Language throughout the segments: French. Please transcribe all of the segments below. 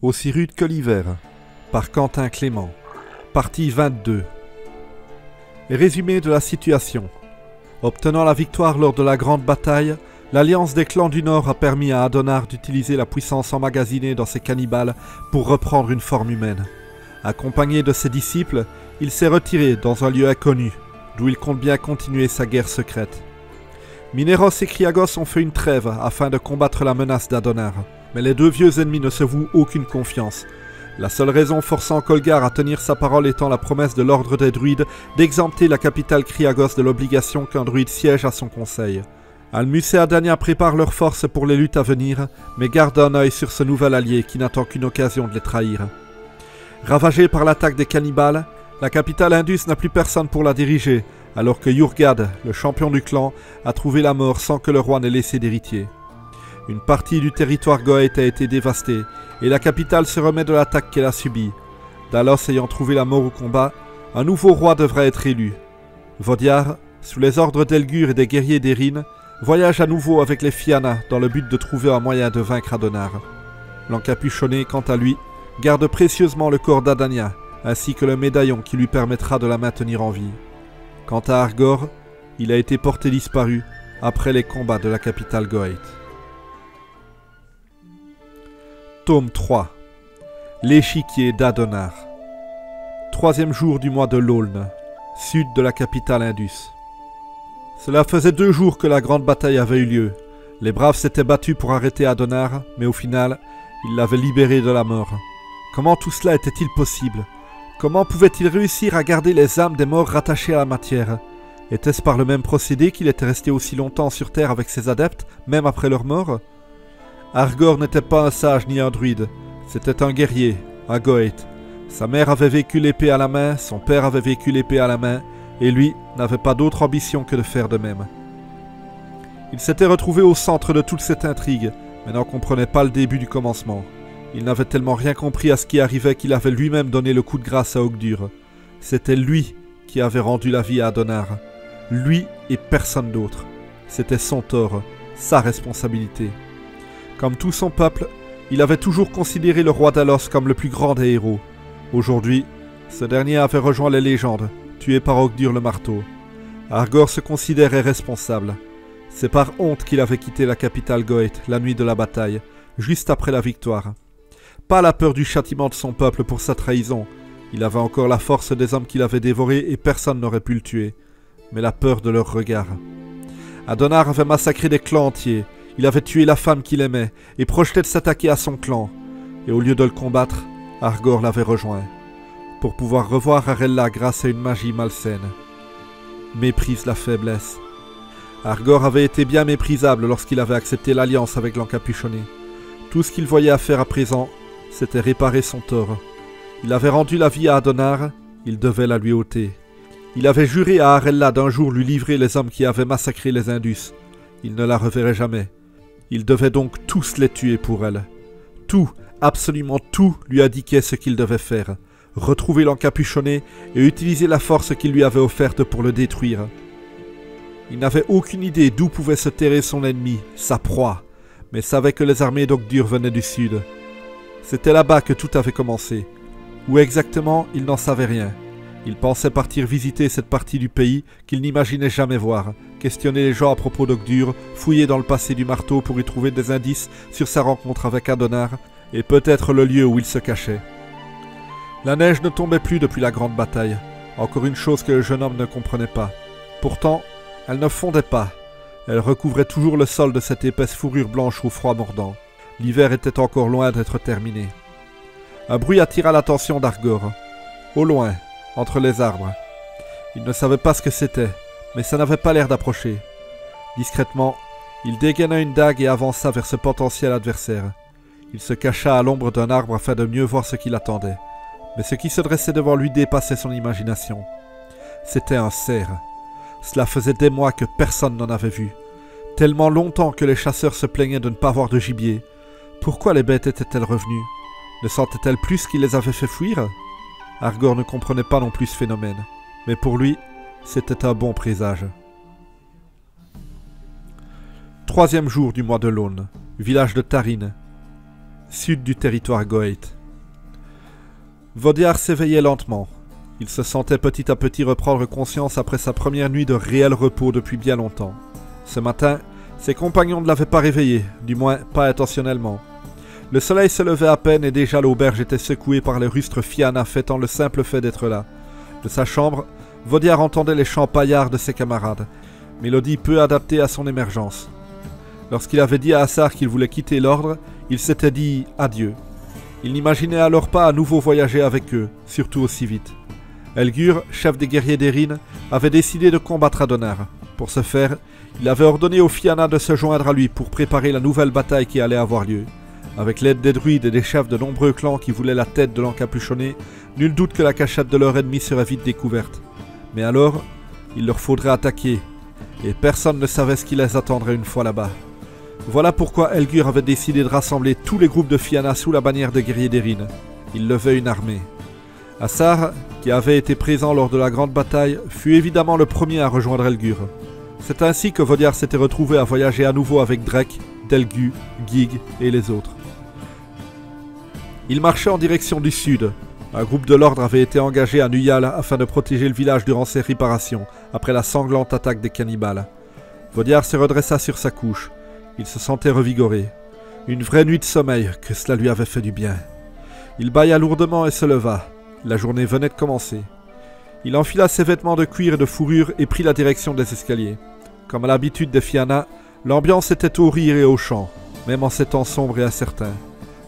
Aussi rude que l'hiver, par Quentin Clément, partie 22. Résumé de la situation. Obtenant la victoire lors de la grande bataille, l'alliance des clans du Nord a permis à Adonnar d'utiliser la puissance emmagasinée dans ses cannibales pour reprendre une forme humaine. Accompagné de ses disciples, il s'est retiré dans un lieu inconnu, d'où il compte bien continuer sa guerre secrète. Mineros et Kriagos ont fait une trêve afin de combattre la menace d'Adonnar. Mais les deux vieux ennemis ne se vouent aucune confiance. La seule raison forçant Kolgar à tenir sa parole étant la promesse de l'ordre des druides d'exempter la capitale Kriagos de l'obligation qu'un druide siège à son conseil. Almus et Adania préparent leurs forces pour les luttes à venir, mais gardent un œil sur ce nouvel allié qui n'attend qu'une occasion de les trahir. Ravagée par l'attaque des cannibales, la capitale Indus n'a plus personne pour la diriger, alors que Yurgad, le champion du clan, a trouvé la mort sans que le roi n'ait laissé d'héritier. Une partie du territoire Goeth a été dévastée, et la capitale se remet de l'attaque qu'elle a subie. Dalos ayant trouvé la mort au combat, un nouveau roi devrait être élu. Vodiar, sous les ordres d'Elgur et des guerriers d'Erin, voyage à nouveau avec les Fianna dans le but de trouver un moyen de vaincre Adonnar. L'encapuchonné, quant à lui, garde précieusement le corps d'Adania, ainsi que le médaillon qui lui permettra de la maintenir en vie. Quant à Argor, il a été porté disparu après les combats de la capitale Goeth. Tome 3. L'échiquier d'Adonnar. 3e jour du mois de l'Aulne, sud de la capitale Indus. Cela faisait 2 jours que la grande bataille avait eu lieu. Les braves s'étaient battus pour arrêter Adonnar, mais au final, ils l'avaient libéré de la mort. Comment tout cela était-il possible? Comment pouvait-il réussir à garder les âmes des morts rattachées à la matière? Était-ce par le même procédé qu'il était resté aussi longtemps sur Terre avec ses adeptes, même après leur mort? Argor n'était pas un sage ni un druide, c'était un guerrier, un Goeth. Sa mère avait vécu l'épée à la main, son père avait vécu l'épée à la main, et lui n'avait pas d'autre ambition que de faire de même. Il s'était retrouvé au centre de toute cette intrigue, mais n'en comprenait pas le début du commencement. Il n'avait tellement rien compris à ce qui arrivait qu'il avait lui-même donné le coup de grâce à Ogdur. C'était lui qui avait rendu la vie à Adonnar. Lui et personne d'autre. C'était son tort, sa responsabilité. Comme tout son peuple, il avait toujours considéré le roi Dalos comme le plus grand des héros. Aujourd'hui, ce dernier avait rejoint les légendes, tué par Ogdur le marteau. Argor se considérait responsable. C'est par honte qu'il avait quitté la capitale Goeth la nuit de la bataille, juste après la victoire. Pas la peur du châtiment de son peuple pour sa trahison. Il avait encore la force des hommes qu'il avait dévorés et personne n'aurait pu le tuer. Mais la peur de leur regard. Adonnar avait massacré des clans entiers. Il avait tué la femme qu'il aimait et projetait de s'attaquer à son clan. Et au lieu de le combattre, Argor l'avait rejoint. Pour pouvoir revoir Arella grâce à une magie malsaine. Méprise la faiblesse. Argor avait été bien méprisable lorsqu'il avait accepté l'alliance avec l'encapuchonné. Tout ce qu'il voyait à faire à présent, c'était réparer son tort. Il avait rendu la vie à Adonnar, il devait la lui ôter. Il avait juré à Arella d'un jour lui livrer les hommes qui avaient massacré les Indus. Il ne la reverrait jamais. Il devait donc tous les tuer pour elle. Tout, absolument tout, lui indiquait ce qu'il devait faire. Retrouver l'encapuchonné et utiliser la force qu'il lui avait offerte pour le détruire. Il n'avait aucune idée d'où pouvait se terrer son ennemi, sa proie, mais savait que les armées d'Ogdur venaient du sud. C'était là-bas que tout avait commencé. Où exactement, il n'en savait rien. Il pensait partir visiter cette partie du pays qu'il n'imaginait jamais voir, questionner les gens à propos d'Ogdur, fouiller dans le passé du marteau pour y trouver des indices sur sa rencontre avec Adonnar, et peut-être le lieu où il se cachait. La neige ne tombait plus depuis la grande bataille, encore une chose que le jeune homme ne comprenait pas. Pourtant, elle ne fondait pas. Elle recouvrait toujours le sol de cette épaisse fourrure blanche au froid mordant. L'hiver était encore loin d'être terminé. Un bruit attira l'attention d'Argor. Au loin, entre les arbres. Il ne savait pas ce que c'était, mais ça n'avait pas l'air d'approcher. Discrètement, il dégaina une dague et avança vers ce potentiel adversaire. Il se cacha à l'ombre d'un arbre afin de mieux voir ce qui l'attendait. Mais ce qui se dressait devant lui dépassait son imagination. C'était un cerf. Cela faisait des mois que personne n'en avait vu. Tellement longtemps que les chasseurs se plaignaient de ne pas voir de gibier. Pourquoi les bêtes étaient-elles revenues? Ne sentaient-elles plus ce qui les avait fait fuir? Argor ne comprenait pas non plus ce phénomène. Mais pour lui, c'était un bon présage. 3e jour du mois de l'Aulne, village de Tarine. sud du territoire Goeth. Vodiar s'éveillait lentement. Il se sentait petit à petit reprendre conscience après sa première nuit de réel repos depuis bien longtemps. Ce matin, ses compagnons ne l'avaient pas réveillé, du moins pas intentionnellement. Le soleil se levait à peine et déjà l'auberge était secouée par les rustres Fianna fêtant le simple fait d'être là. De sa chambre, Vodiar entendait les chants paillards de ses camarades, mélodie peu adaptée à son émergence. Lorsqu'il avait dit à Assar qu'il voulait quitter l'ordre, il s'était dit adieu. Il n'imaginait alors pas à nouveau voyager avec eux, surtout aussi vite. Elgur, chef des guerriers d'Erin, avait décidé de combattre Adonnar. Pour ce faire, il avait ordonné aux Fianna de se joindre à lui pour préparer la nouvelle bataille qui allait avoir lieu. Avec l'aide des druides et des chefs de nombreux clans qui voulaient la tête de l'encapuchonné, nul doute que la cachette de leur ennemi serait vite découverte. Mais alors, il leur faudrait attaquer, et personne ne savait ce qui les attendrait une fois là-bas. Voilà pourquoi Elgur avait décidé de rassembler tous les groupes de Fianna sous la bannière de guerriers d'Erin. Il levait une armée. Assar, qui avait été présent lors de la grande bataille, fut évidemment le premier à rejoindre Elgur. C'est ainsi que Vodiar s'était retrouvé à voyager à nouveau avec Drek, Delgu, Gig et les autres. Il marchait en direction du sud. Un groupe de l'ordre avait été engagé à Nuyal afin de protéger le village durant ses réparations, après la sanglante attaque des cannibales. Vodiar se redressa sur sa couche. Il se sentait revigoré. Une vraie nuit de sommeil, que cela lui avait fait du bien. Il bâilla lourdement et se leva. La journée venait de commencer. Il enfila ses vêtements de cuir et de fourrure et prit la direction des escaliers. Comme à l'habitude des Fianna, l'ambiance était au rire et au chant, même en ces temps sombres et incertains.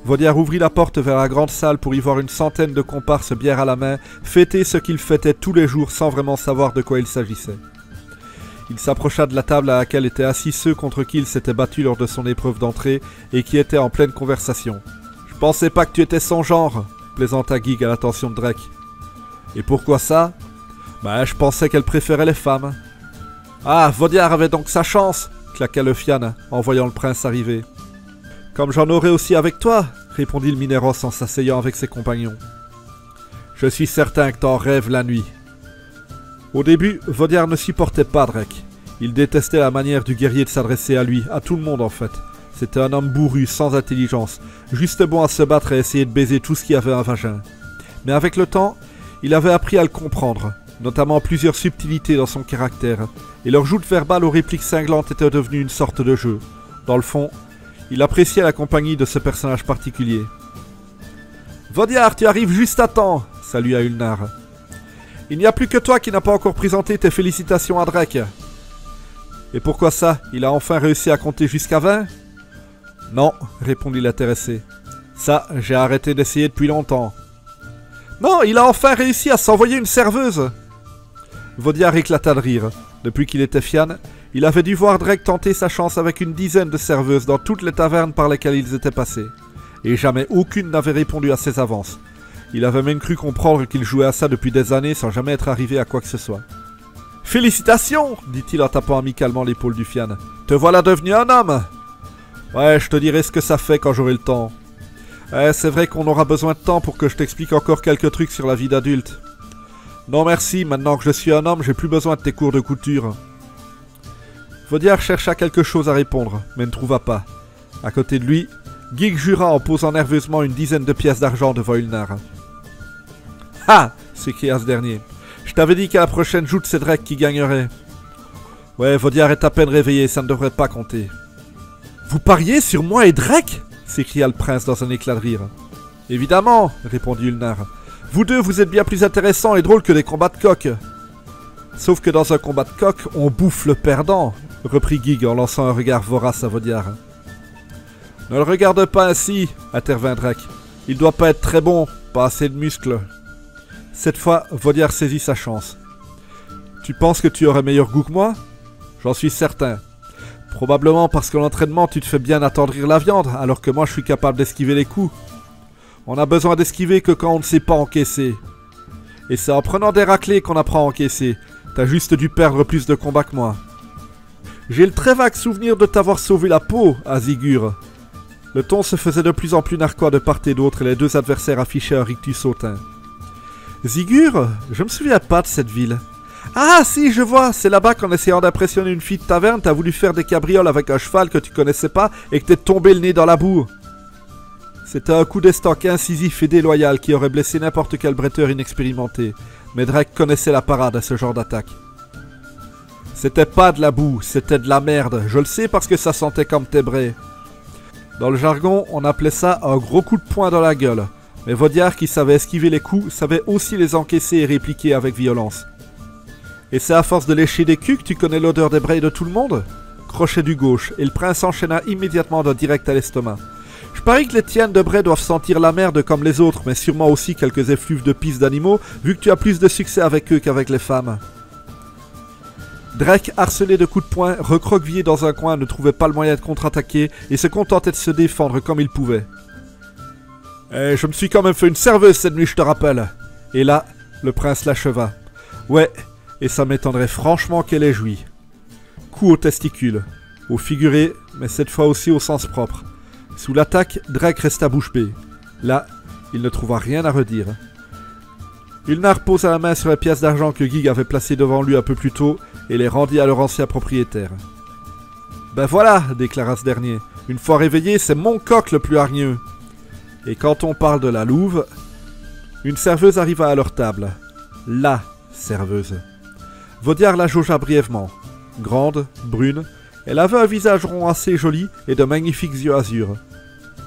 Vodiar ouvrit la porte vers la grande salle pour y voir une centaine de comparses bière à la main fêter ce qu'ils fêtaient tous les jours sans vraiment savoir de quoi il s'agissait. Il s'approcha de la table à laquelle étaient assis ceux contre qui il s'était battu lors de son épreuve d'entrée et qui étaient en pleine conversation. « Je pensais pas que tu étais son genre !» plaisanta Gig à l'attention de Drek. « Et pourquoi ça ?»« Ben, je pensais qu'elle préférait les femmes. »« Ah, Vodiar avait donc sa chance !» claqua le Fianna en voyant le prince arriver. « Comme j'en aurai aussi avec toi !» répondit le Mineros en s'asseyant avec ses compagnons. « Je suis certain que t'en rêves la nuit. » Au début, Vodiar ne supportait pas Drek. Il détestait la manière du guerrier de s'adresser à lui, à tout le monde en fait. C'était un homme bourru, sans intelligence, juste bon à se battre et essayer de baiser tout ce qui avait un vagin. Mais avec le temps, il avait appris à le comprendre, notamment plusieurs subtilités dans son caractère, et leur joute verbale aux répliques cinglantes était devenue une sorte de jeu. Dans le fond, il appréciait la compagnie de ce personnage particulier. « Vodiar, tu arrives juste à temps !» salua Ulnar. « Il n'y a plus que toi qui n'as pas encore présenté tes félicitations à Drek. »« Et pourquoi ça? Il a enfin réussi à compter jusqu'à 20 ?» Non, répondit l'intéressé. Ça, j'ai arrêté d'essayer depuis longtemps. Non, il a enfin réussi à s'envoyer une serveuse. Vodiar éclata de rire. Depuis qu'il était Fianna, il avait dû voir Drek tenter sa chance avec une dizaine de serveuses dans toutes les tavernes par lesquelles ils étaient passés. Et jamais aucune n'avait répondu à ses avances. Il avait même cru comprendre qu'il jouait à ça depuis des années sans jamais être arrivé à quoi que ce soit. « Félicitations !» dit-il en tapant amicalement l'épaule du Fianna. « Te voilà devenu un homme !»« Ouais, je te dirai ce que ça fait quand j'aurai le temps. C'est vrai qu'on aura besoin de temps pour que je t'explique encore quelques trucs sur la vie d'adulte. Non merci, maintenant que je suis un homme, j'ai plus besoin de tes cours de couture. » Vodiar chercha quelque chose à répondre, mais ne trouva pas. À côté de lui, Gig jura en posant nerveusement une dizaine de pièces d'argent devant Ulnar. « Ha !» s'écria ce dernier. « Je t'avais dit qu'à la prochaine joute, c'est Drek qui gagnerait. » Ouais, Vodiar est à peine réveillé, ça ne devrait pas compter. « Vous pariez sur moi et Drek ?» s'écria le prince dans un éclat de rire. « Évidemment !» répondit Ulnar. « Vous deux, vous êtes bien plus intéressants et drôles que des combats de coq. »« Sauf que dans un combat de coq, on bouffe le perdant !» reprit Gig en lançant un regard vorace à Vodiar. « Ne le regarde pas ainsi !» intervint Drek. « Il doit pas être très bon, pas assez de muscles. » Cette fois, Vodiar saisit sa chance. « Tu penses que tu aurais meilleur goût que moi ? J'en suis certain. Probablement parce que l'entraînement, tu te fais bien attendrir la viande, alors que moi, je suis capable d'esquiver les coups. On a besoin d'esquiver que quand on ne sait pas encaisser. Et c'est en prenant des raclées qu'on apprend à encaisser. T'as juste dû perdre plus de combats que moi. J'ai le très vague souvenir de t'avoir sauvé la peau, Azigur. » Le ton se faisait de plus en plus narquois de part et d'autre et les deux adversaires affichaient un rictus hautain. « Zigur, je me souviens pas de cette ville. »« Ah si, je vois, c'est là-bas qu'en essayant d'impressionner une fille de taverne, t'as voulu faire des cabrioles avec un cheval que tu connaissais pas et que t'es tombé le nez dans la boue. » C'était un coup d'estoc incisif et déloyal qui aurait blessé n'importe quel bretteur inexpérimenté, mais Drake connaissait la parade à ce genre d'attaque. C'était pas de la boue, c'était de la merde, je le sais parce que ça sentait comme tébré. Dans le jargon, on appelait ça un gros coup de poing dans la gueule, mais Vaudiard qui savait esquiver les coups savait aussi les encaisser et répliquer avec violence. Et c'est à force de lécher des culs que tu connais l'odeur des braies de tout le monde? Crochet du gauche, et le prince enchaîna immédiatement d'un direct à l'estomac. Je parie que les tiennes de Bray doivent sentir la merde comme les autres, mais sûrement aussi quelques effluves de pisse d'animaux, vu que tu as plus de succès avec eux qu'avec les femmes. Drake, harcelé de coups de poing, recroquevillé dans un coin, ne trouvait pas le moyen de contre-attaquer et se contentait de se défendre comme il pouvait. « Je me suis quand même fait une serveuse cette nuit, je te rappelle. » Et là, le prince l'acheva. « Ouais, et ça m'étonnerait franchement qu'elle ait joui. » Coup au testicule, au figuré, mais cette fois aussi au sens propre. Sous l'attaque, Drake resta bouche bée. Là, il ne trouva rien à redire. Ulnar posa la main sur les pièces d'argent que Gig avait placées devant lui un peu plus tôt et les rendit à leur ancien propriétaire. « Ben voilà, déclara ce dernier, une fois réveillé, c'est mon coq le plus hargneux. » Et quand on parle de la louve, une serveuse arriva à leur table. La serveuse. Vaudiard la jaugea brièvement. Grande, brune, elle avait un visage rond assez joli et de magnifiques yeux azur.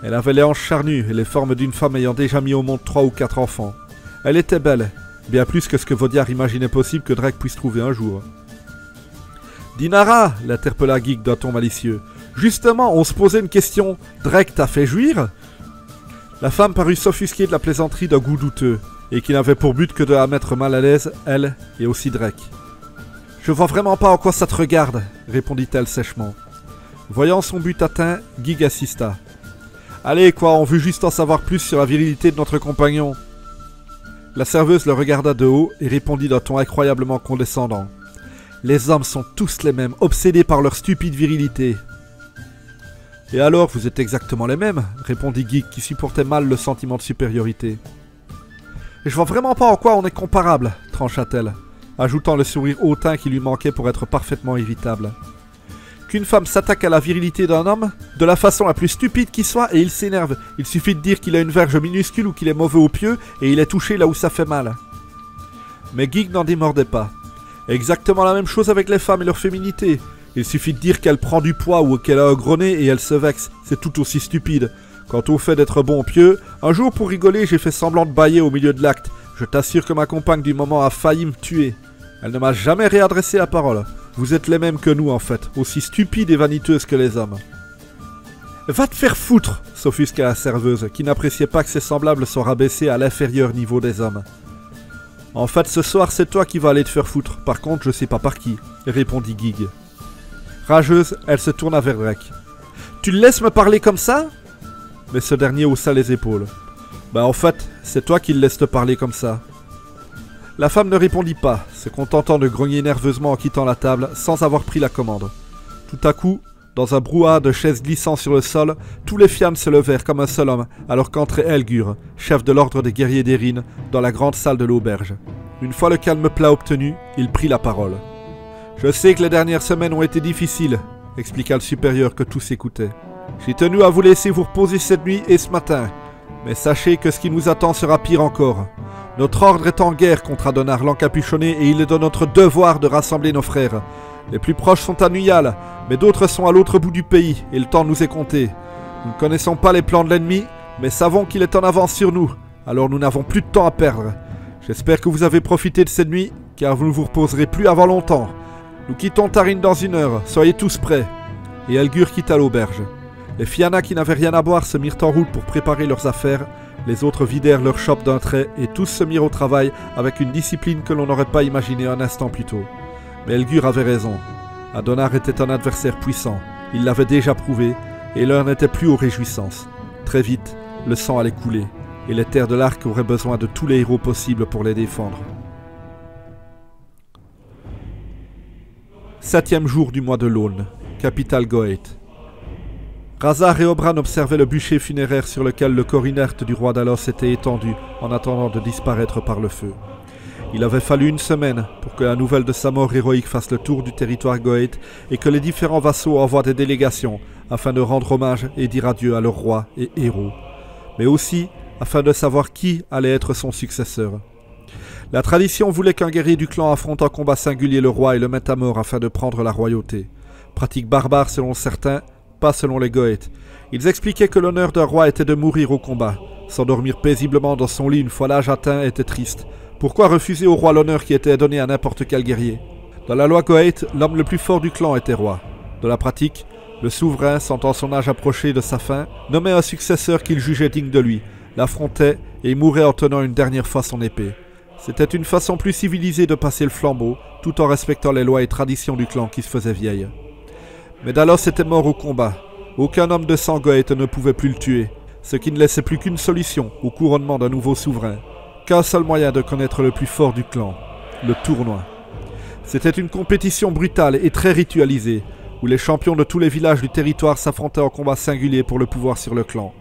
Elle avait les hanches charnues et les formes d'une femme ayant déjà mis au monde 3 ou 4 enfants. Elle était belle, bien plus que ce que Vaudiard imaginait possible que Drake puisse trouver un jour. « Dinara !» l'interpella Gig d'un ton malicieux. « Justement, on se posait une question. Drake t'a fait jouir ?» La femme parut s'offusquer de la plaisanterie d'un goût douteux, et qui n'avait pour but que de la mettre mal à l'aise, elle et aussi Drake. « Je vois vraiment pas en quoi ça te regarde, » répondit-elle sèchement. Voyant son but atteint, Gig assista. « Allez quoi, on veut juste en savoir plus sur la virilité de notre compagnon. » La serveuse le regarda de haut et répondit d'un ton incroyablement condescendant. « Les hommes sont tous les mêmes, obsédés par leur stupide virilité. »« Et alors, vous êtes exactement les mêmes ?» répondit Gig qui supportait mal le sentiment de supériorité. « Je vois vraiment pas en quoi on est comparables, trancha-t-elle, ajoutant le sourire hautain qui lui manquait pour être parfaitement irritable. Qu'une femme s'attaque à la virilité d'un homme, de la façon la plus stupide qui soit, et il s'énerve. Il suffit de dire qu'il a une verge minuscule ou qu'il est mauvais au pieu, et il est touché là où ça fait mal. » Mais Gig n'en démordait pas. Exactement la même chose avec les femmes et leur féminité. Il suffit de dire qu'elle prend du poids ou qu'elle a un gros nez et elle se vexe. C'est tout aussi stupide. Quant au fait d'être bon au pieu, un jour pour rigoler, j'ai fait semblant de bâiller au milieu de l'acte. Je t'assure que ma compagne du moment a failli me tuer. Elle ne m'a jamais réadressé la parole. Vous êtes les mêmes que nous en fait, aussi stupides et vaniteuses que les hommes. Va te faire foutre, s'offusqua la serveuse, qui n'appréciait pas que ses semblables soient rabaissés à l'inférieur niveau des hommes. En fait, ce soir, c'est toi qui vas aller te faire foutre. Par contre, je sais pas par qui, répondit Gig. Rageuse, elle se tourna vers Drake. Tu le laisses me parler comme ça? Mais ce dernier haussa les épaules. Ben en fait, c'est toi qui le laisses te parler comme ça. La femme ne répondit pas, se contentant de grogner nerveusement en quittant la table, sans avoir pris la commande. Tout à coup, dans un brouhaha de chaises glissant sur le sol, tous les fianes se levèrent comme un seul homme, alors qu'entrait Elgur, chef de l'ordre des guerriers d'Erin, dans la grande salle de l'auberge. Une fois le calme plat obtenu, il prit la parole. « Je sais que les dernières semaines ont été difficiles, » expliqua le supérieur que tous écoutaient. « J'ai tenu à vous laisser vous reposer cette nuit et ce matin, mais sachez que ce qui nous attend sera pire encore. Notre ordre est en guerre contre Adonar l'encapuchonné et il est de notre devoir de rassembler nos frères. Les plus proches sont à Nuyal, mais d'autres sont à l'autre bout du pays, et le temps nous est compté. Nous ne connaissons pas les plans de l'ennemi, mais savons qu'il est en avance sur nous, alors nous n'avons plus de temps à perdre. J'espère que vous avez profité de cette nuit, car vous ne vous reposerez plus avant longtemps. Nous quittons Tarim dans 1 heure, soyez tous prêts. » Et Elgur quitta l'auberge. Les Fianna qui n'avaient rien à boire se mirent en route pour préparer leurs affaires, les autres vidèrent leur chope d'un trait et tous se mirent au travail avec une discipline que l'on n'aurait pas imaginée un instant plus tôt. Mais Elgur avait raison. Adonar était un adversaire puissant, il l'avait déjà prouvé, et l'heure n'était plus aux réjouissances. Très vite, le sang allait couler, et les terres de l'Arc auraient besoin de tous les héros possibles pour les défendre. 7e jour du mois de l'Aulne, capitale Goeth. Razar et Obran observaient le bûcher funéraire sur lequel le corps inerte du roi d'Alos était étendu en attendant de disparaître par le feu. Il avait fallu 1 semaine pour que la nouvelle de sa mort héroïque fasse le tour du territoire Goeth et que les différents vassaux envoient des délégations afin de rendre hommage et dire adieu à leur roi et héros. mais aussi afin de savoir qui allait être son successeur. La tradition voulait qu'un guerrier du clan affronte en combat singulier le roi et le mette à mort afin de prendre la royauté. Pratique barbare selon certains, pas selon les Goeths. Ils expliquaient que l'honneur d'un roi était de mourir au combat. S'endormir paisiblement dans son lit une fois l'âge atteint était triste. Pourquoi refuser au roi l'honneur qui était donné à n'importe quel guerrier? Dans la loi Goeth, l'homme le plus fort du clan était roi. Dans la pratique, le souverain, sentant son âge approcher de sa fin, nommait un successeur qu'il jugeait digne de lui, l'affrontait et mourait en tenant une dernière fois son épée. C'était une façon plus civilisée de passer le flambeau, tout en respectant les lois et traditions du clan qui se faisaient vieilles. Mais Dalos était mort au combat. Aucun homme de sang Goeth ne pouvait plus le tuer, ce qui ne laissait plus qu'une solution au couronnement d'un nouveau souverain. Qu'un seul moyen de connaître le plus fort du clan, le tournoi. C'était une compétition brutale et très ritualisée, où les champions de tous les villages du territoire s'affrontaient en combat singulier pour le pouvoir sur le clan.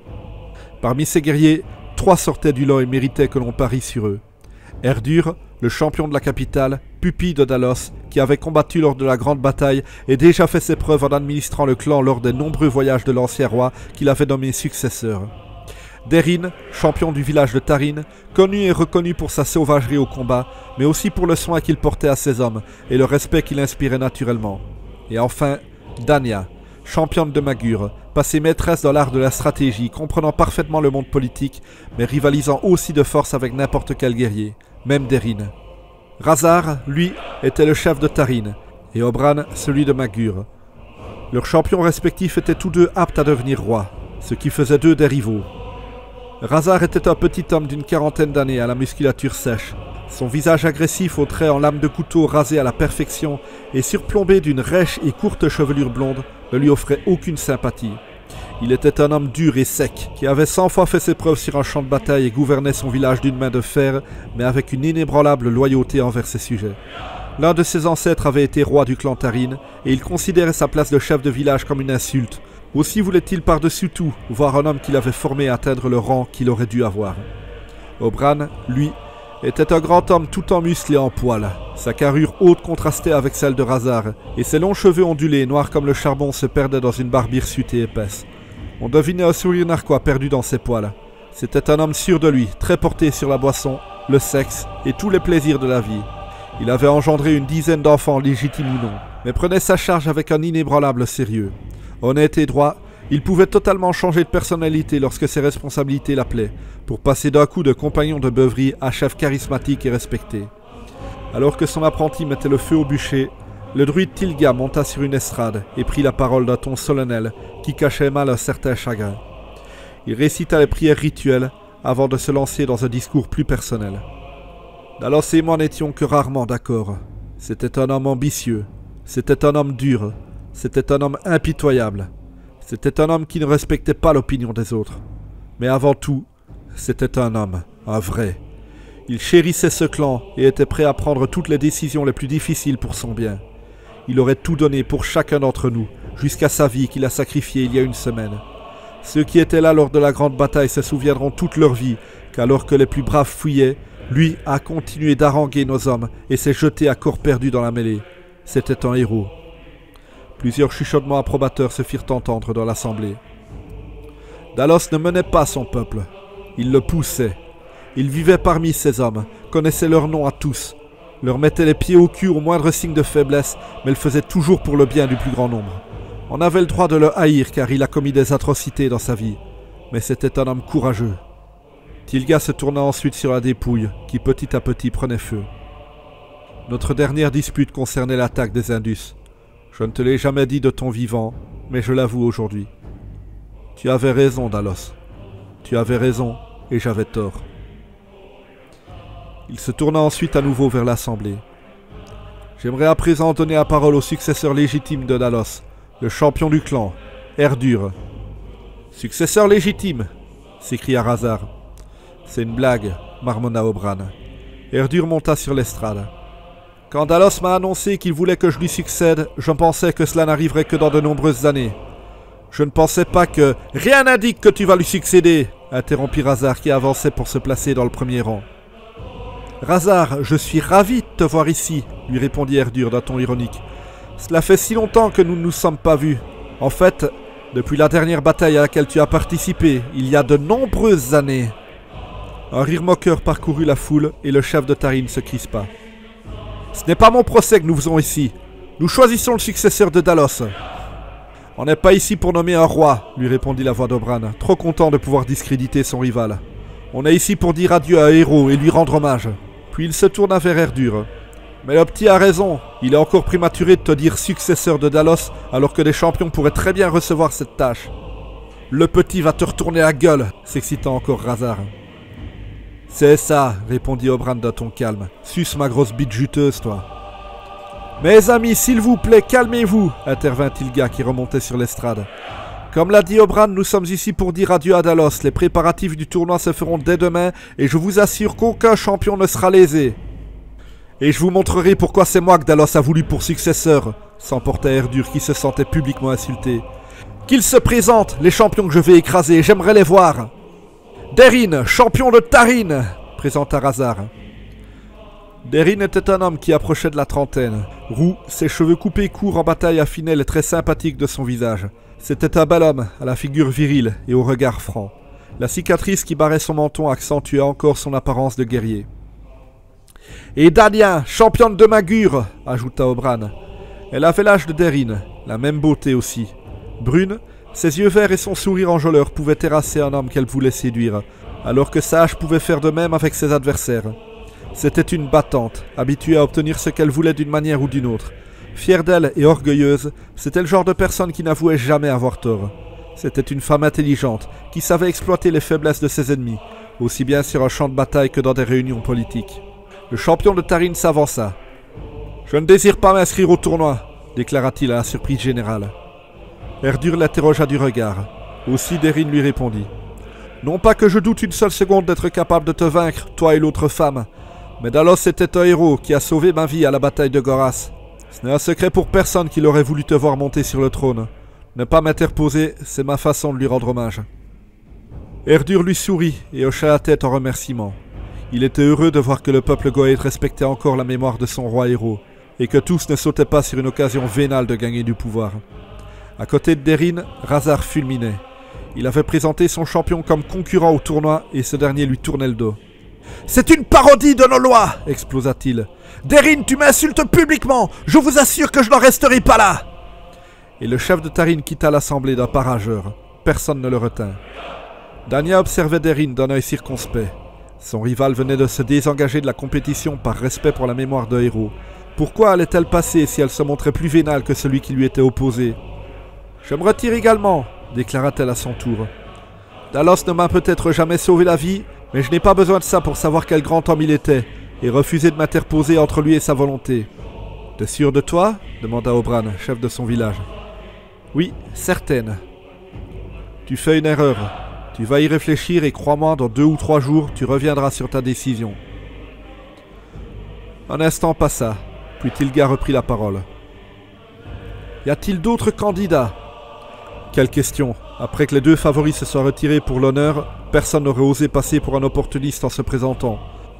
Parmi ces guerriers, 3 sortaient du lot et méritaient que l'on parie sur eux. Erdur, le champion de la capitale, pupille de Dalos, qui avait combattu lors de la grande bataille et déjà fait ses preuves en administrant le clan lors des nombreux voyages de l'ancien roi qu'il avait nommé successeur. Derin, champion du village de Tarin, connu et reconnu pour sa sauvagerie au combat, mais aussi pour le soin qu'il portait à ses hommes et le respect qu'il inspirait naturellement. Et enfin, Danya, championne de Magur, passée maîtresse dans l'art de la stratégie, comprenant parfaitement le monde politique, mais rivalisant aussi de force avec n'importe quel guerrier, même Derin. Razar, lui, était le chef de Tarin, et Obran, celui de Magur. Leurs champions respectifs étaient tous deux aptes à devenir rois, ce qui faisait d'eux des rivaux. Razar était un petit homme d'une quarantaine d'années à la musculature sèche. Son visage agressif aux traits en lame de couteau rasé à la perfection et surplombé d'une rêche et courte chevelure blonde ne lui offrait aucune sympathie. Il était un homme dur et sec, qui avait 100 fois fait ses preuves sur un champ de bataille et gouvernait son village d'une main de fer, mais avec une inébranlable loyauté envers ses sujets. L'un de ses ancêtres avait été roi du clan Tarin, et il considérait sa place de chef de village comme une insulte. Aussi voulait-il par-dessus tout voir un homme qu'il avait formé atteindre le rang qu'il aurait dû avoir. Obran, lui, était un grand homme tout en muscles et en poils. Sa carrure haute contrastait avec celle de Razar, et ses longs cheveux ondulés, noirs comme le charbon, se perdaient dans une barbe hirsute et épaisse. On devinait un sourire narquois perdu dans ses poils. C'était un homme sûr de lui, très porté sur la boisson, le sexe et tous les plaisirs de la vie. Il avait engendré une dizaine d'enfants, légitimes ou non, mais prenait sa charge avec un inébranlable sérieux. Honnête et droit, il pouvait totalement changer de personnalité lorsque ses responsabilités l'appelaient, pour passer d'un coup de compagnon de beuverie à chef charismatique et respecté. Alors que son apprenti mettait le feu au bûcher, le druide Tilga monta sur une estrade et prit la parole d'un ton solennel qui cachait mal un certain chagrin. Il récita les prières rituelles avant de se lancer dans un discours plus personnel. Dalos et moi n'étions que rarement d'accord. C'était un homme ambitieux, c'était un homme dur, c'était un homme impitoyable. C'était un homme qui ne respectait pas l'opinion des autres. Mais avant tout, c'était un homme, un vrai. Il chérissait ce clan et était prêt à prendre toutes les décisions les plus difficiles pour son bien. Il aurait tout donné pour chacun d'entre nous, jusqu'à sa vie qu'il a sacrifiée il y a une semaine. Ceux qui étaient là lors de la grande bataille se souviendront toute leur vie qu'alors que les plus braves fuyaient, lui a continué d'haranguer nos hommes et s'est jeté à corps perdu dans la mêlée. C'était un héros. Plusieurs chuchotements approbateurs se firent entendre dans l'assemblée. Dalos ne menait pas son peuple. Il le poussait. Il vivait parmi ses hommes, connaissait leurs noms à tous, leur mettait les pieds au cul au moindre signe de faiblesse, mais le faisait toujours pour le bien du plus grand nombre. On avait le droit de le haïr car il a commis des atrocités dans sa vie, mais c'était un homme courageux. Tilga se tourna ensuite sur la dépouille, qui petit à petit prenait feu. Notre dernière dispute concernait l'attaque des Indus. Je ne te l'ai jamais dit de ton vivant, mais je l'avoue aujourd'hui. Tu avais raison, Dalos. Tu avais raison, et j'avais tort. Il se tourna ensuite à nouveau vers l'assemblée. J'aimerais à présent donner la parole au successeur légitime de Dalos, le champion du clan, Erdur. Successeur légitime, s'écria Razar. C'est une blague, marmonna Obran. Erdur monta sur l'estrade. Quand Dalos m'a annoncé qu'il voulait que je lui succède, je pensais que cela n'arriverait que dans de nombreuses années. Je ne pensais pas que... Rien n'indique que tu vas lui succéder, interrompit Razar qui avançait pour se placer dans le premier rang. Razar, je suis ravi de te voir ici, lui répondit Erdur d'un ton ironique. Cela fait si longtemps que nous ne nous sommes pas vus. En fait, depuis la dernière bataille à laquelle tu as participé, il y a de nombreuses années. Un rire moqueur parcourut la foule et le chef de Tarim se crispa. Ce n'est pas mon procès que nous faisons ici. Nous choisissons le successeur de Dalos. On n'est pas ici pour nommer un roi, lui répondit la voix d'Obran, trop content de pouvoir discréditer son rival. On est ici pour dire adieu à un héros et lui rendre hommage. Puis il se tourna vers Erdur. Mais le petit a raison, il est encore prématuré de te dire successeur de Dalos alors que des champions pourraient très bien recevoir cette tâche. Le petit va te retourner la gueule, s'excita encore Razar. C'est ça, répondit Obran d'un ton calme. Suce ma grosse bite juteuse, toi. Mes amis, s'il vous plaît, calmez-vous, intervint Tilga qui remontait sur l'estrade. Comme l'a dit Obran, nous sommes ici pour dire adieu à Dalos. Les préparatifs du tournoi se feront dès demain et je vous assure qu'aucun champion ne sera lésé. Et je vous montrerai pourquoi c'est moi que Dalos a voulu pour successeur, s'emporta Erdur qui se sentait publiquement insulté. Qu'ils se présentent, les champions que je vais écraser, j'aimerais les voir. Derin, champion de Tarim, présenta Razar. Derin était un homme qui approchait de la trentaine. Roux, ses cheveux coupés courts en bataille affinaient les traits sympathiques de son visage. C'était un bel homme, à la figure virile et au regard franc. La cicatrice qui barrait son menton accentuait encore son apparence de guerrier. « Et Dania, championne de Magur !» ajouta Obran. Elle avait l'âge de Derin, la même beauté aussi. Brune, ses yeux verts et son sourire enjôleur pouvaient terrasser un homme qu'elle voulait séduire, alors que Sage pouvait faire de même avec ses adversaires. C'était une battante, habituée à obtenir ce qu'elle voulait d'une manière ou d'une autre. Fière d'elle et orgueilleuse, c'était le genre de personne qui n'avouait jamais avoir tort. C'était une femme intelligente, qui savait exploiter les faiblesses de ses ennemis, aussi bien sur un champ de bataille que dans des réunions politiques. Le champion de Tarim s'avança. « Je ne désire pas m'inscrire au tournoi, déclara-t-il à la surprise générale. Erdur l'interrogea du regard. Aussi Derin lui répondit. « Non pas que je doute une seule seconde d'être capable de te vaincre, toi et l'autre femme, mais Dalos était un héros qui a sauvé ma vie à la bataille de Goras. Ce n'est un secret pour personne qu'il aurait voulu te voir monter sur le trône. Ne pas m'interposer, c'est ma façon de lui rendre hommage. » Erdur lui sourit et hocha la tête en remerciement. Il était heureux de voir que le peuple goëth respectait encore la mémoire de son roi héros, et que tous ne sautaient pas sur une occasion vénale de gagner du pouvoir. À côté de Derin, Razar fulminait. Il avait présenté son champion comme concurrent au tournoi et ce dernier lui tournait le dos. « C'est une parodie de nos lois !» explosa-t-il. « Derin, tu m'insultes publiquement! Je vous assure que je n'en resterai pas là !» Et le chef de Tarim quitta l'assemblée d'un pas rageur. Personne ne le retint. Dania observait Derin d'un œil circonspect. Son rival venait de se désengager de la compétition par respect pour la mémoire d'un héros. Pourquoi allait-elle passer si elle se montrait plus vénale que celui qui lui était opposé? « Je me retire également, déclara-t-elle à son tour. Dalos ne m'a peut-être jamais sauvé la vie, mais je n'ai pas besoin de ça pour savoir quel grand homme il était, et refuser de m'interposer entre lui et sa volonté. T'es sûr de toi? Demanda Obran, chef de son village. Oui, certaine. Tu fais une erreur. Tu vas y réfléchir et crois-moi, dans 2 ou 3 jours, tu reviendras sur ta décision. Un instant passa, puis Tilga reprit la parole. Y a-t-il d'autres candidats? Quelle question. Après que les 2 favoris se soient retirés pour l'honneur, personne n'aurait osé passer pour un opportuniste en se présentant.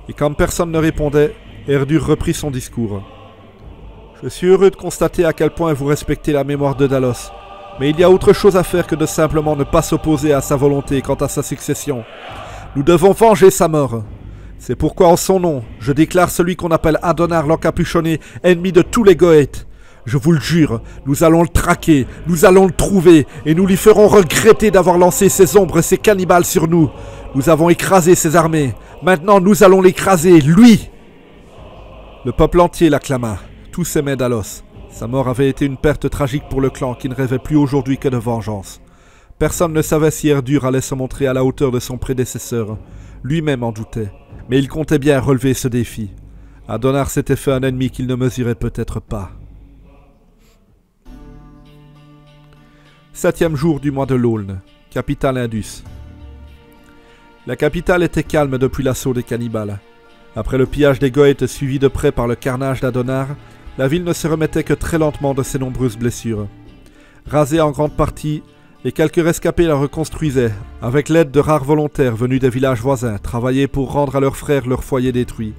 Et quand personne ne répondait, Erdur reprit son discours. Je suis heureux de constater à quel point vous respectez la mémoire de Dalos. Mais il y a autre chose à faire que de simplement ne pas s'opposer à sa volonté quant à sa succession. Nous devons venger sa mort. C'est pourquoi en son nom, je déclare celui qu'on appelle Adonar l'encapuchonné, ennemi de tous les Goëths. Je vous le jure, nous allons le traquer, nous allons le trouver, et nous lui ferons regretter d'avoir lancé ses ombres et ses cannibales sur nous. Nous avons écrasé ses armées. Maintenant, nous allons l'écraser, lui. Le peuple entier l'acclama. Tous aimaient Dalos. Sa mort avait été une perte tragique pour le clan qui ne rêvait plus aujourd'hui que de vengeance. Personne ne savait si Erdur allait se montrer à la hauteur de son prédécesseur. Lui-même en doutait. Mais il comptait bien relever ce défi. Adonar s'était fait un ennemi qu'il ne mesurait peut-être pas. 7e jour du mois de l'Aulne, capitale Indus. La capitale était calme depuis l'assaut des cannibales. Après le pillage des Goëths suivi de près par le carnage d'Adonar, la ville ne se remettait que très lentement de ses nombreuses blessures. Rasée en grande partie, les quelques rescapés la reconstruisaient, avec l'aide de rares volontaires venus des villages voisins, travailler pour rendre à leurs frères leur foyer détruit.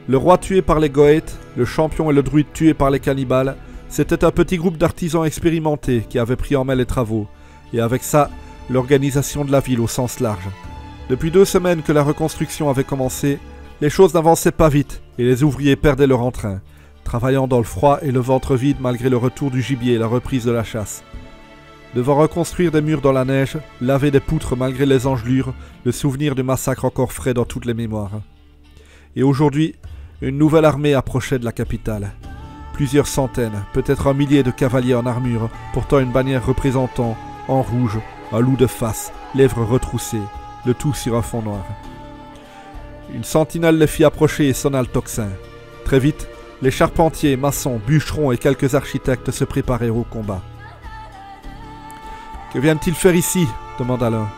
Le roi tué par les Goëths, le champion et le druide tués par les cannibales, c'était un petit groupe d'artisans expérimentés qui avaient pris en main les travaux, et avec ça, l'organisation de la ville au sens large. Depuis 2 semaines que la reconstruction avait commencé, les choses n'avançaient pas vite et les ouvriers perdaient leur entrain, travaillant dans le froid et le ventre vide malgré le retour du gibier et la reprise de la chasse. Devant reconstruire des murs dans la neige, laver des poutres malgré les engelures, le souvenir du massacre encore frais dans toutes les mémoires. Et aujourd'hui, une nouvelle armée approchait de la capitale. Plusieurs centaines, peut-être un millier de cavaliers en armure, portant une bannière représentant, en rouge, un loup de face, lèvres retroussées, le tout sur un fond noir. Une sentinelle les fit approcher et sonna le tocsin. Très vite, les charpentiers, maçons, bûcherons et quelques architectes se préparèrent au combat. « Que viennent-ils faire ici » demanda l'un.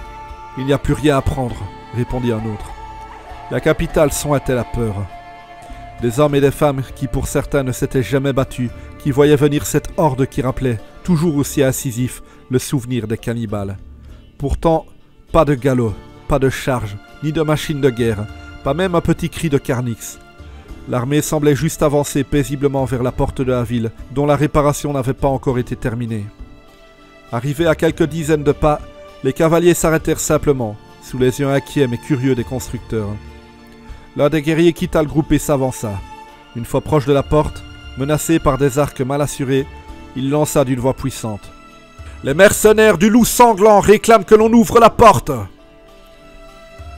« Il n'y a plus rien à prendre » répondit un autre. La capitale sonhait la peur. Des hommes et des femmes qui pour certains ne s'étaient jamais battus, qui voyaient venir cette horde qui rappelait, toujours aussi incisif, le souvenir des cannibales. Pourtant, pas de galop, pas de charge, ni de machine de guerre, pas même un petit cri de carnix. L'armée semblait juste avancer paisiblement vers la porte de la ville, dont la réparation n'avait pas encore été terminée. Arrivés à quelques dizaines de pas, les cavaliers s'arrêtèrent simplement, sous les yeux inquiets mais curieux des constructeurs. L'un des guerriers quitta le groupe et s'avança. Une fois proche de la porte, menacé par des arcs mal assurés, il lança d'une voix puissante. « Les mercenaires du loup sanglant réclament que l'on ouvre la porte !»«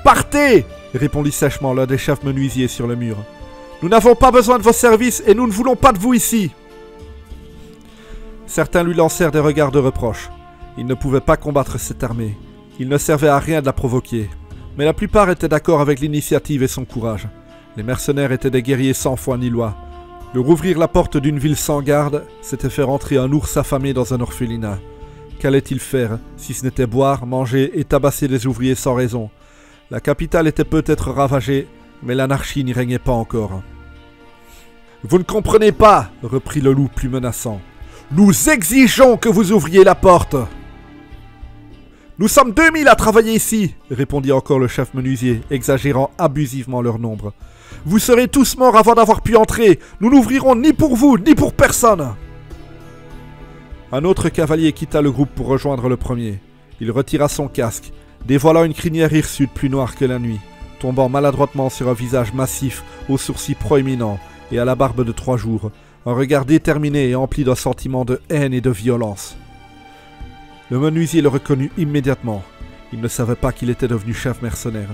Partez !» répondit sèchement l'un des chefs menuisiers sur le mur. « Nous n'avons pas besoin de vos services et nous ne voulons pas de vous ici !» Certains lui lancèrent des regards de reproche. Il ne pouvait pas combattre cette armée. Il ne servait à rien de la provoquer. Mais la plupart étaient d'accord avec l'initiative et son courage. Les mercenaires étaient des guerriers sans foi ni loi. Leur ouvrir la porte d'une ville sans garde, c'était faire entrer un ours affamé dans un orphelinat. Qu'allait-il faire, si ce n'était boire, manger et tabasser des ouvriers sans raison? La capitale était peut-être ravagée, mais l'anarchie n'y régnait pas encore. « Vous ne comprenez pas » reprit le loup plus menaçant. « Nous exigeons que vous ouvriez la porte !»« Nous sommes 2000 à travailler ici !» répondit encore le chef menuisier, exagérant abusivement leur nombre. « Vous serez tous morts avant d'avoir pu entrer. Nous n'ouvrirons ni pour vous, ni pour personne !» Un autre cavalier quitta le groupe pour rejoindre le premier. Il retira son casque, dévoilant une crinière hirsute plus noire que la nuit, tombant maladroitement sur un visage massif, aux sourcils proéminents et à la barbe de 3 jours, un regard déterminé et empli d'un sentiment de haine et de violence. Le menuisier le reconnut immédiatement. Il ne savait pas qu'il était devenu chef mercenaire.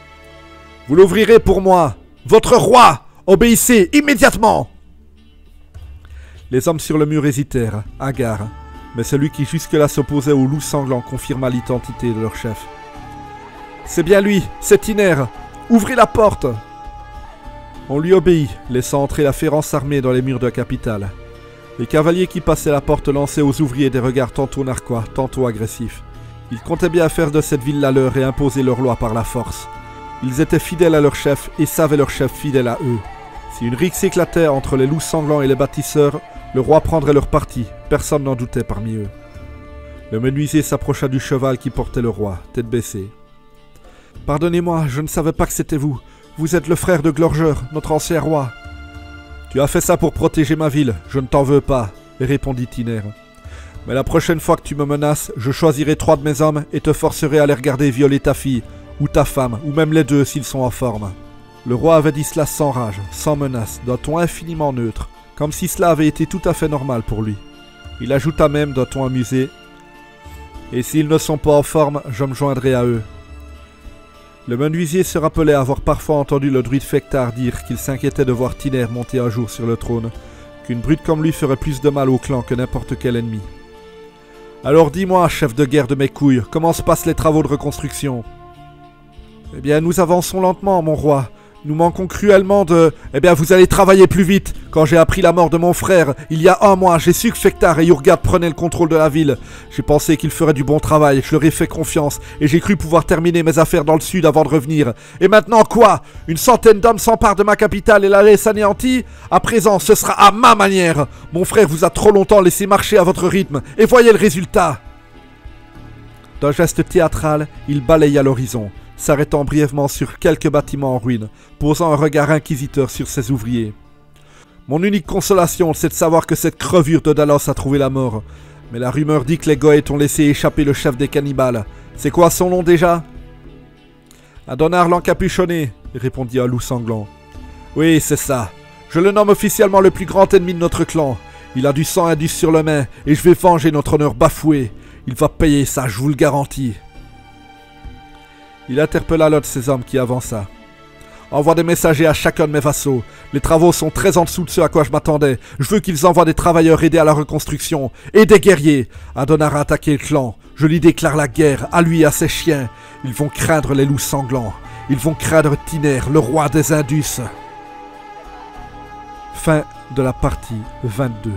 « Vous l'ouvrirez pour moi, votre roi! Obéissez immédiatement !» Les hommes sur le mur hésitèrent, hagards, mais celui qui jusque-là s'opposait au loup sanglant confirma l'identité de leur chef. « C'est bien lui, c'est Tiner! Ouvrez la porte !» On lui obéit, laissant entrer la féroce armée dans les murs de la capitale. Les cavaliers qui passaient la porte lançaient aux ouvriers des regards tantôt narquois, tantôt agressifs. Ils comptaient bien faire de cette ville la leur et imposer leur loi par la force. Ils étaient fidèles à leur chef et savaient leur chef fidèle à eux. Si une rixe éclatait entre les loups sanglants et les bâtisseurs, le roi prendrait leur parti, personne n'en doutait parmi eux. Le menuisier s'approcha du cheval qui portait le roi, tête baissée. « Pardonnez-moi, je ne savais pas que c'était vous. Vous êtes le frère de Glorgeur, notre ancien roi. »« Tu as fait ça pour protéger ma ville, je ne t'en veux pas, » répondit Tiner. « Mais la prochaine fois que tu me menaces, je choisirai 3 de mes hommes et te forcerai à les regarder violer ta fille, ou ta femme, ou même les deux s'ils sont en forme. » Le roi avait dit cela sans rage, sans menace, d'un ton infiniment neutre, comme si cela avait été tout à fait normal pour lui. Il ajouta même d'un ton amusé « Et s'ils ne sont pas en forme, je me joindrai à eux. » Le menuisier se rappelait avoir parfois entendu le druide Fektar dire qu'il s'inquiétait de voir Tiner monter un jour sur le trône, qu'une brute comme lui ferait plus de mal au clan que n'importe quel ennemi. « Alors dis-moi, chef de guerre de mes couilles, comment se passent les travaux de reconstruction ?»« Eh bien, nous avançons lentement, mon roi. Nous manquons cruellement de... Eh bien, vous allez travailler plus vite. Quand j'ai appris la mort de mon frère, il y a 1 mois, j'ai su que Fektar et Yurgard prenaient le contrôle de la ville. J'ai pensé qu'ils feraient du bon travail, je leur ai fait confiance, et j'ai cru pouvoir terminer mes affaires dans le sud avant de revenir. Et maintenant, quoi? Une centaine d'hommes s'emparent de ma capitale et la laissent anéantie? À présent, ce sera à ma manière. Mon frère vous a trop longtemps laissé marcher à votre rythme, et voyez le résultat. D'un geste théâtral, il balaya l'horizon, s'arrêtant brièvement sur quelques bâtiments en ruine, posant un regard inquisiteur sur ses ouvriers. « Mon unique consolation, c'est de savoir que cette crevure de Dalos a trouvé la mort. Mais la rumeur dit que les Goëts ont laissé échapper le chef des cannibales. C'est quoi son nom déjà? Adonar l'encapuchonné, répondit un loup sanglant. Oui, c'est ça. Je le nomme officiellement le plus grand ennemi de notre clan. Il a du sang indus sur le main, et je vais venger notre honneur bafoué. Il va payer ça, je vous le garantis. Il interpella l'un de ses hommes qui avança. Envoie des messagers à chacun de mes vassaux. Les travaux sont très en dessous de ce à quoi je m'attendais. Je veux qu'ils envoient des travailleurs aider à la reconstruction. Et des guerriers. Adonar a attaqué le clan. Je lui déclare la guerre, à lui et à ses chiens. Ils vont craindre les loups sanglants. Ils vont craindre Tiner, le roi des Indus. Fin de la partie 22.